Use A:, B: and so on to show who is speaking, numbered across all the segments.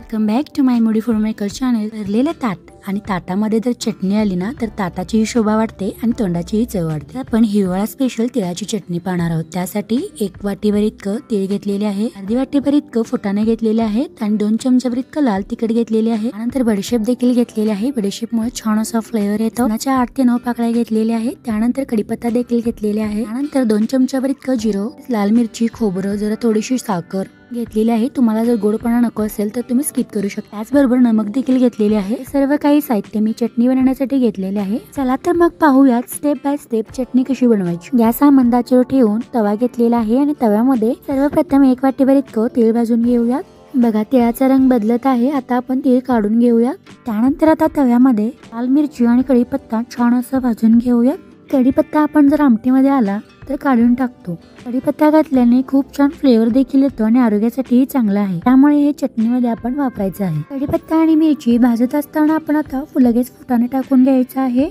A: Welcome back to my moody food maker channel. भरलेले ताट आणि ताटामध्ये जर चटणी आली ना तर ताटाचीही शोभा वाढते आणि तोंडाचीही चव वाढते। आपण हिवाळा स्पेशल तिळाची चटणी पाहणार आहोत। त्यासाठी 1 वाटीभर इतकं तीळ घेतलेले आहे, अर्धी वाटीभर इतकं फुटाणे घेतलेले आहेत आणि 2 चमचाभर इतकं लाल तिखट घेतलेले आहे। त्यानंतर बडीशेप देखील घेतलेले आहे। बडीशेपमुळे छान असा फ्लेवर येतो। 8 ते 9 पाकळ्या घेतलेल्या आहेत। त्यानंतर कढीपत्ता देखील घेतलेले आहे। त्यानंतर 2 चमचाभर इतकं जिरं, लाल मिरची, खोबरं, जरा थोडीशी साखर घेतलेली आहे। तुम्हाला जर गोडपणा नको असेल तर तुम्ही स्किप करू शकता। त्याचबरोबर नमक देखील घेतलेले आहे। सर्व काही साहित्य मी चटणी बनवण्यासाठी घेतलेले आहे। चला तर मग पाहूयात स्टेप बाय स्टेप चटणी कशी बनवायची। गॅस मंदाचेवर ठेवून तवा घेतलेला आहे आणि तव्यामध्ये सर्वप्रथम 1 वाटीभर इतकं तेल भाजून घेऊयात। बघा तिळाचा रंग बदलत आहे। आता आपण तेल काढून घेऊया। त्यानंतर आता तव्यामध्ये लाल मिरची आणि कढीपत्ता छान असं भाजून घेऊया। कढीपत्ता आपण जर आमटीमध्ये आला तर काढून टाकतो। कढीपत्ता घातल्याने खूप छान फ्लेवर देखील येतो आणि आरोग्यासाठीही चांगला आहे। त्यामुळे हे चटणीमध्ये आपण वापरायचं आहे। कढीपत्ता आणि मिरची भाजत असताना आपण आता लगेच फुटाणे टाकून घ्यायचं आहे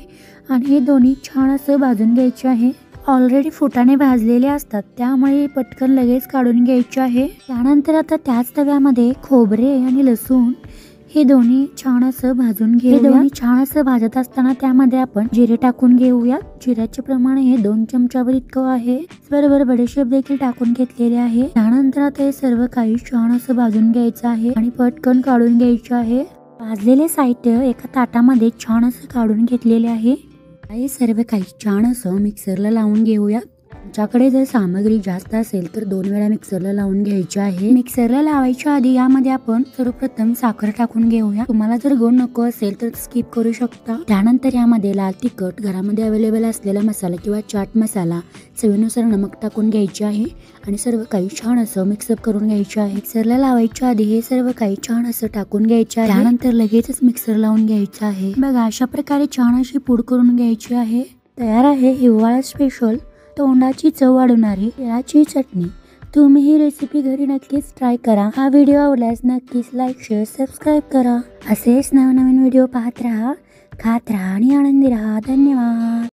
A: आणि हे दोन्ही छान असं भाजून घ्यायचे आहे। ऑलरेडी फुटाणे भाजलेले असतात त्यामुळे पटकन लगेच काढून घ्यायचे आहे। त्यानंतर आता त्याच तव्यामध्ये खोबरे आणि लसूण हे दोन्ही छान असं भाजून घेऊया। दोन्ही छान असं भाजत असताना त्यामध्ये आपण जिरे टाकून घेऊया। जिऱ्याचे प्रमाण हे 2 चमचाभर इतकं आहे। बरोबर बडीशेप देखील टाकून घेतलेले आहे। त्यानंतर आता हे सर्व काही छान असं भाजून घ्यायचं आहे आणि पटकन काढून घ्यायचे आहे। भाजलेले साहित्य एका ताटामध्ये छान असं काढून घेतलेले आहे। हे सर्व काही छान असं मिक्सरला लावून घेऊया। तुमच्याकडे जर सामग्री जास्त असेल तर 2 वेळा मिक्सरला लावून घ्यायची आहे। मिक्सरला लावायच्या आधी यामध्ये आपण सर्वप्रथम साखर टाकून घेऊया। तुम्हाला जर गोड नको असेल तर स्किप करू शकता। त्यानंतर यामध्ये लाल तिखट, घरामध्ये अवेलेबल असलेला मसाला किंवा चाट मसाला, चवीनुसार नमक टाकून घ्यायचे आहे आणि सर्व काही छान असं मिक्सअप करून घ्यायचे आहे। मिक्सरला लावायच्या आधी हे सर्व काही छान असं टाकून घ्यायचे आहे। त्यानंतर लगेचच मिक्सर लावून घ्यायचं आहे। बघा अशा प्रकारे छान अशी पूड करून घ्यायची आहे। तयार आहे हिवाळा स्पेशल तोंडाची चव वाढवणारी तिळाची चटणी। तुम्ही ही रेसिपी घरी नक्कीच ट्राय करा। हा व्हिडिओ आवडल्यास नक्कीच लाईक, शेअर, सबस्क्राईब करा। असेच नवनवीन व्हिडिओ पाहत राहा, खात राहा आणि आनंदी राहा। धन्यवाद।